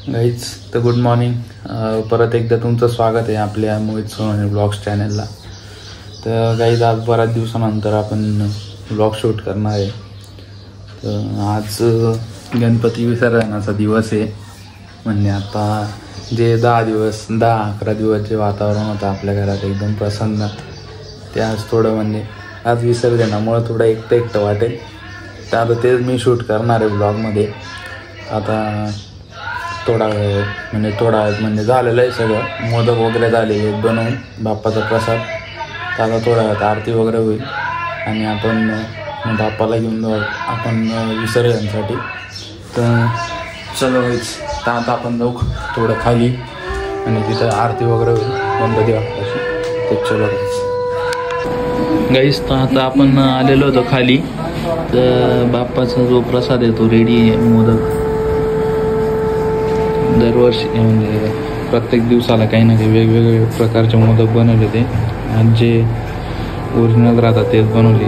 Guys तर good morning. परत एकदा तुमचं स्वागत आहे आपल्या मोहित सोनवणे ब्लॉग्स चॅनलला. तर गाईज आज बऱ्याच दिवसानंतर आपण ब्लॉग शूट करणार आहे. तर आज गणपती विसर्जनाचा दिवस आहे. म्हणजे आता जे 10-11 दिवस जे वातावरण होतं आपल्या घरात एकदम प्रसन्न, ते आज थोडं म्हणजे आज विसर्जनामुळं थोडं एकटं वाटेल. तर आता तेच मी शूट करणार आहे ब्लॉगमध्ये. आता थोडा वेळ झालेलं आहे सगळं. मोदक वगैरे झाले बनवून बाप्पाचा प्रसाद. तर आता थोड्या वेळात आरती वगैरे होईल आणि आपण बाप्पाला घेऊन जाऊ आपण विसर्जनासाठी. तर चलो गाईज, तर आता आपण जाऊ थोडं खाली आणि तिथं आरती वगैरे होईल गणपती बाप्पाची. ते चलो गाईज, तर आता आपण आलेलो होतो खाली. तर बाप्पाचा जो प्रसाद आहे तो रेडी आहे. मोदक दरवर्षी म्हणजे प्रत्येक दिवसाला काही ना काही वेगवेगळे प्रकारचे मोदक बनवले. ते आज जे ओरिजिनल राहतात तेच बनवले.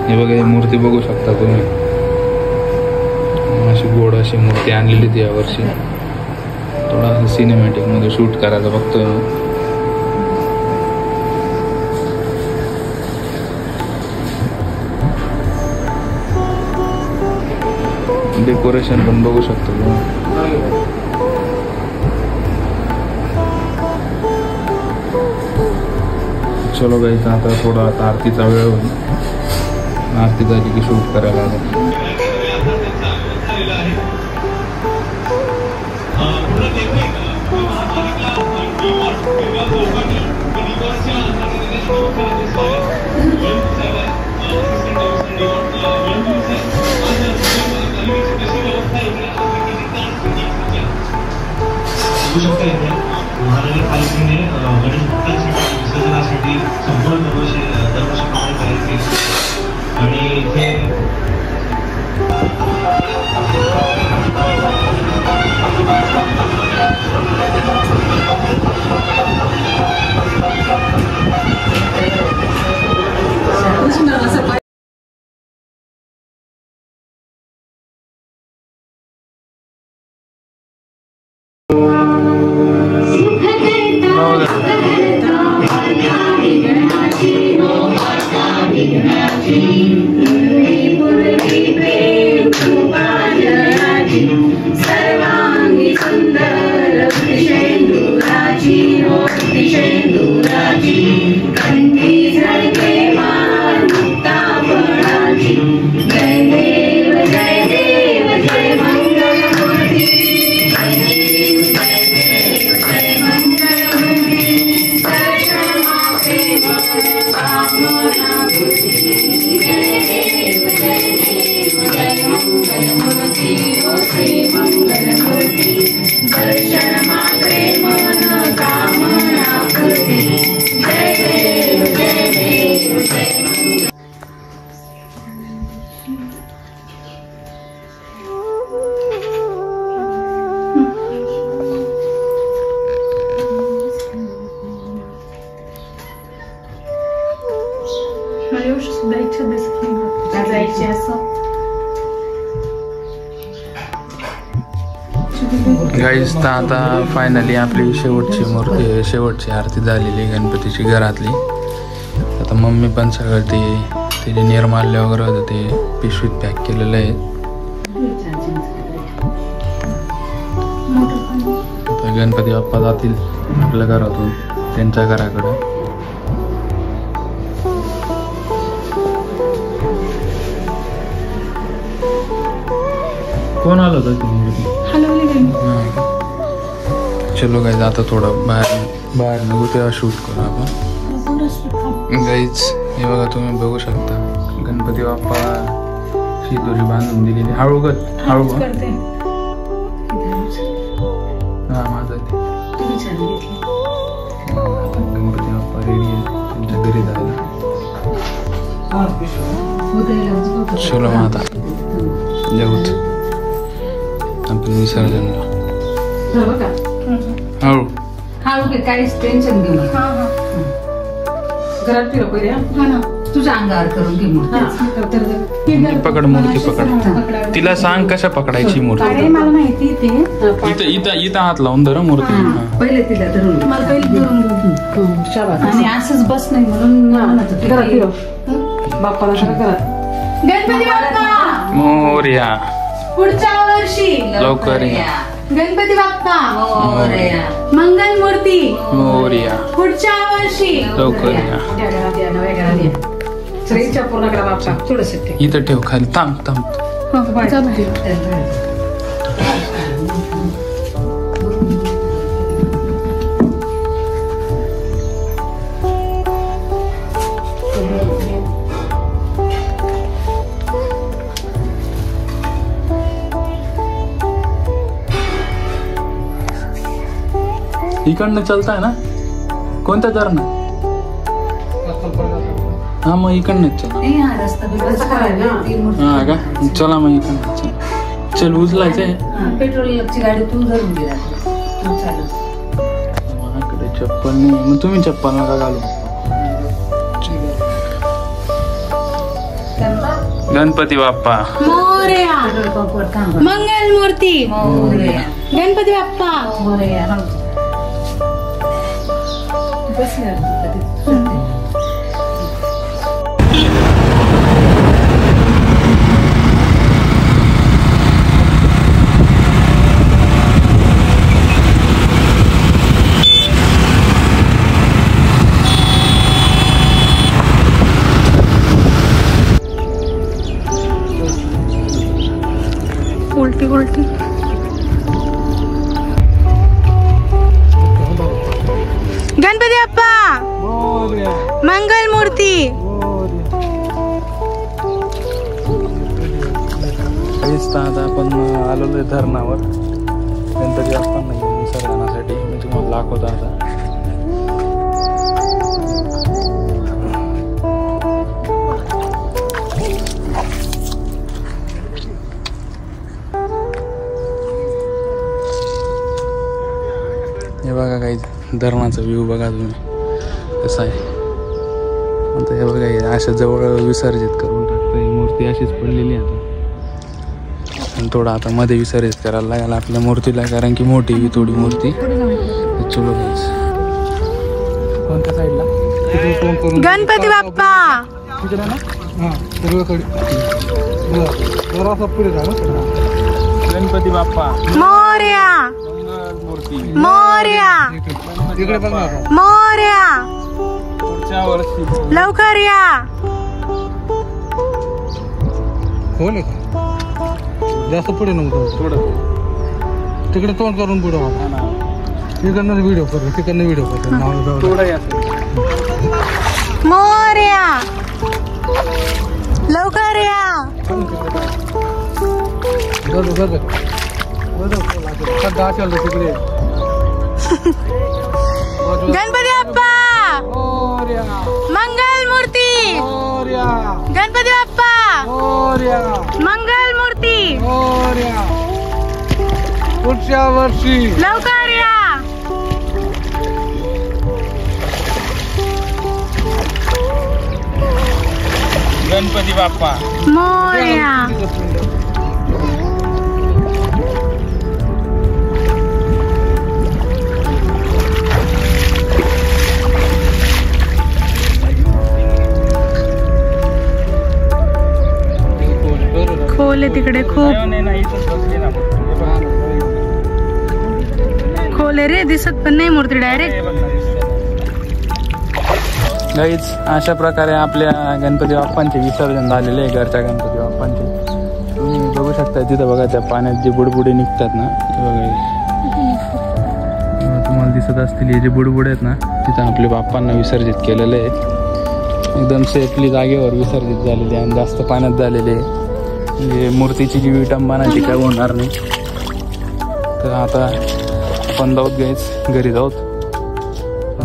हे बघा मूर्ती बघू शकता तुम्ही. अशी गोड अशी मूर्ती आणलेली ती यावर्षी. थोडा सिनेमॅटिकमध्ये शूट करायचं बघतोय. डेकोरेशन पण बघू शकतो तुम्ही. चलो गाईज, आता थोडा आरतीचा वेळ होईल. आरती झाली की शूट करायला लागेल. महानगरपालिकेने गणेश भक्तांसाठी विसर्जनासाठी संपूर्ण दरवर्षीप्रमाणे तयारी केली आणि इथे गाईज, तर आता फायनली आपली शेवटची आरती झालेली गणपतीची घरातली. आता मम्मी पण सगळं ते जे निर्माल्य वगैरे होतं ते पिशवीत पॅक केलेलं आहे. आता गणपती बाप्पा जातील आपल्या घरातून त्यांच्या घराकडं. कोण आलं होतं तुम्ही? चलो गाईज, आता थोडं बाहेर निघू तेव्हा शूट करू आपण. गाईज, हे बघा तुम्ही बघू शकता गणपती बाप्पा शिदोरी बांधून दिलेली. हळू हा माझा गणपती बाप्पा रेडी आहे त्यांच्या घरी जायला. चलो मग आता जाऊत आपण विसर्जनला. हळू काहीच टेन्शन घेऊ नका. घरात फिरव पहिले. तुझ्या अंगावर करून घे मूर्ती. पकड मूर्ती पकड. तिला सांग कशा पकडायची मूर्ती. मला माहिती ते इथं इथं इथं हात लावून धर मूर्ती. पहिले तिला धरून मला पहिले धरून आणि असंच बस नाही म्हणून बाप्पाला करा. गणपती बाप्पा मोरया. पुढच्या वर्षी लवकर या. गणपती बाप्पा मोरया. मंगल मूर्ती मोरया. पुढच्या वर्षी लवकर या. पूर्ण करा बाप्पा. थोडस इथं ठेव खाली. थांब थांब. इकडनं चलताय ना कोणत्या दरनं. हा मग इकडनंच चल. हा का चला मग इकडनं चल उचलायचंय. पेट्रोलची गाडी तू धरून घे. माझ्याकडे चप्पल नाही. मग तुम्ही चप्पल नका घालू. गणपती बाप्पा मोरया. मंगल मूर्ती मोरया. गणपती बाप्पा मोरया. उलटी उलटी. गणपती बाप्पा मंगल मूर्ती. आता आपण आलेलो धरणावर गणपती बाप्पांना घेऊन विसर्जनासाठी. मी तुम्हाला दाखवतो आता. हे बघा काही धरणाचा व्ह्यू बघा तुम्ही कसा आहे. आता हे बघा हे अशा जवळ विसर्जित करून टाकतं. ही मूर्ती अशीच पडलेली आहे आता. आणि थोडं आता मध्ये विसर्जित करायला लागेल आपल्या मूर्तीला, कारण की मोठी ही थोडी मूर्ती. चलो कोणत्या साईडला गणपती बाप्पा गणपती बाप्पा मोरया. मूर्ती मोरया. मोरया. पुढच्या वर्षी लवकर या. खोल आहे का जास्त पुढे नव्हतं. थोडं तिकडे तोंड करून पुढे तिकडनं व्हिडिओ करू. तिकडनं व्हिडिओ करू. मोरया. लवकर या. तिकडे गणपती बाप्पा मंगल मूर्ती. गणपती बाप्पा मंगल मूर्ती. पुढच्या वर्षी लवकर या. गणपती बाप्पा मोरया. खोल आहे तिकडे खूप. खोल आहे रे. दिसत पण नाही मूर्ती डायरेक्ट. गाईच अशा प्रकारे आपल्या गणपती बाप्पांचे विसर्जन झालेले आहे. घरच्या गणपती बाप्पांचे तुम्ही बघू शकता. तिथं बघा त्या पाण्यात जे बुडबुडे निघतात ना ते बघा. तुम्हाला दिसत असतील हे जे बुडबुडे आहेत ना तिथं आपल्या बाप्पांना विसर्जित केलेले आहे. एकदम सेफली जागेवर विसर्जित झालेले आणि जास्त पाण्यात झालेले आहे. म्हणजे मूर्तीची जी विटंबना ती काय होणार नाही. तर आता आपण जाऊत गाईच घरी जाऊत.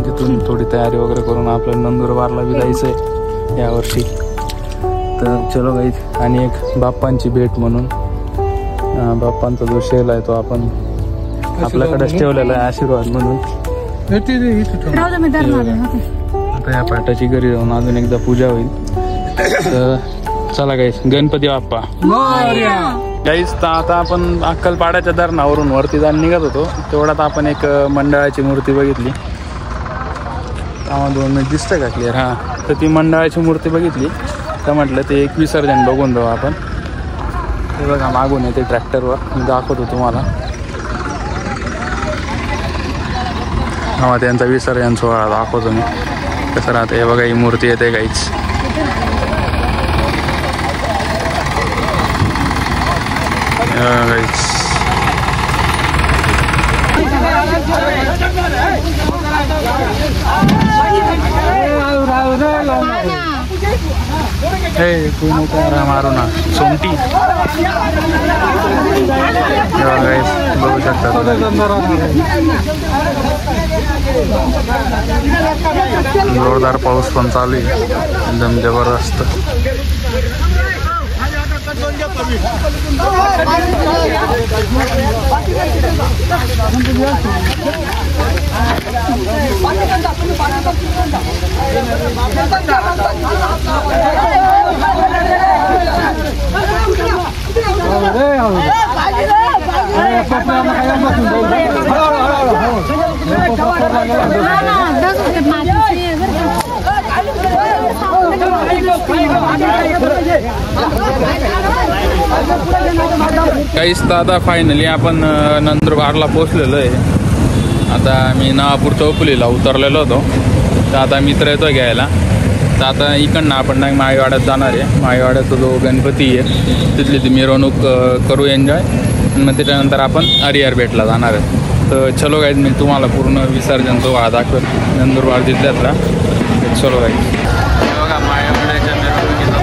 तिथून थोडी तयारी वगैरे करून आपल्याला नंदुरबारला बी जायचं आहे यावर्षी. तर चलो गाईज. आणि एक बाप्पांची भेट म्हणून बाप्पांचा जो शेल आहे तो आपण आपल्याकडेच ठेवलेला आहे आशीर्वाद म्हणून. आता या पाटाची घरी जाऊन अजून एकदा पूजा होईल. तर चला गाईस, गणपती बाप्पा गाईस. तर आता आपण अक्कलपाड्याच्या धरणावरून वरती जाऊन निघत होतो, तेवढ्यात आपण एक मंडळाची मूर्ती बघितली. त्यामुळे 2 मिनिट दिसतं का क्लिअर? हां, तर ती मंडळाची मूर्ती बघितली तर म्हटलं ते एक विसर्जन बघून जाऊ आपण. हे बघा मागून येते ट्रॅक्टरवर, मी दाखवतो तुम्हाला. हा, त्यांचा विसर्जन सोहळा दाखवतो मी कसं राहतं. हे बघा ही मूर्ती येते काहीच. हे तू नको मारू ना सोमटी. बघू शकता जोरदार पाऊस पण चालू आहे, एकदम जबरदस्त. काहीच तर आता फायनली आपण नंदुरबारला पोचलेलो आहे. आता मी नवापूर चौफुलीला उतरलेलो होतो, तर आता मित्र येतो घ्यायला. तर आता इकडनं आपण नाही माळीवाड्यात जाणार आहे. माळीवाड्याचा जो गणपती आहे तिथली ती मिरवणूक करू एन्जॉय. मग त्याच्यानंतर आपण हरिहर भेटला जाणार आहे. तर चलो गाईज, मी तुम्हाला पूर्ण विसर्जन सोहळा दाखवेल नंदुरबार जिल्ह्यातला. चलो गाईज. बघा माळीवाड्याच्या मिरवणुकीचा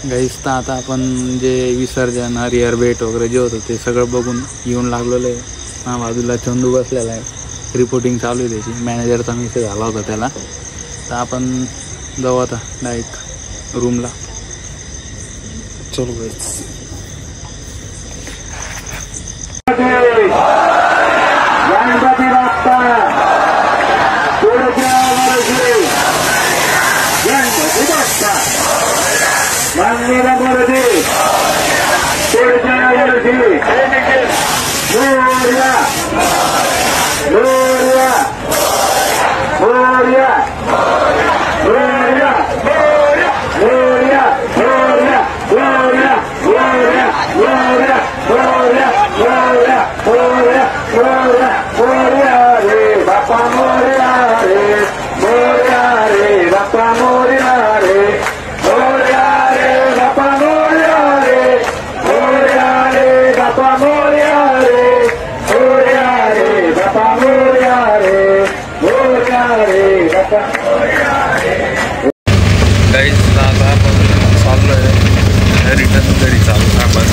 गाईस तर आता आपण जे विसर्जन हरिहर भेट वगैरे जे होतं ते सगळं बघून येऊन लागलेलं आहे. हा बाजूला चंदू बसलेला आहे, रिपोर्टिंग चालू आहे त्याची, मॅनेजरचा मेसेज आला होता त्याला. तर आपण जाऊ आता डायरेक्ट रूमला. चलो गाईस. गणपती बाप्पा पुढच्या वर्षी गणपती बाप्पा मंदिरामध्ये पुढच्या वर्षी मोरया मोरया मोरया मोरया मोरया मोरया मोरया मोरया मोरया मोरया मोरया मोरया मोरया मोरया रे बाप्पा मोरया रे मोरया रे बाप्पा मोरया रे मोरया रे बाप्पा मोरया रे मोरया रे बाप्पा मोरया रे मोरया रे बाप्पा मोरया रे मोरया रे बाप्पा मोरया रे. गाईस आता आपण चाललो आहे रिटर्न घरी. चालू आपण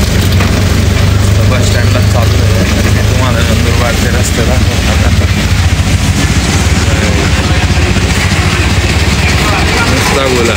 बस स्टँडला चाललो आहे आणि मी तुम्हाला नंदुरबारचे रस्ते दाखवतो. नुसता बोला.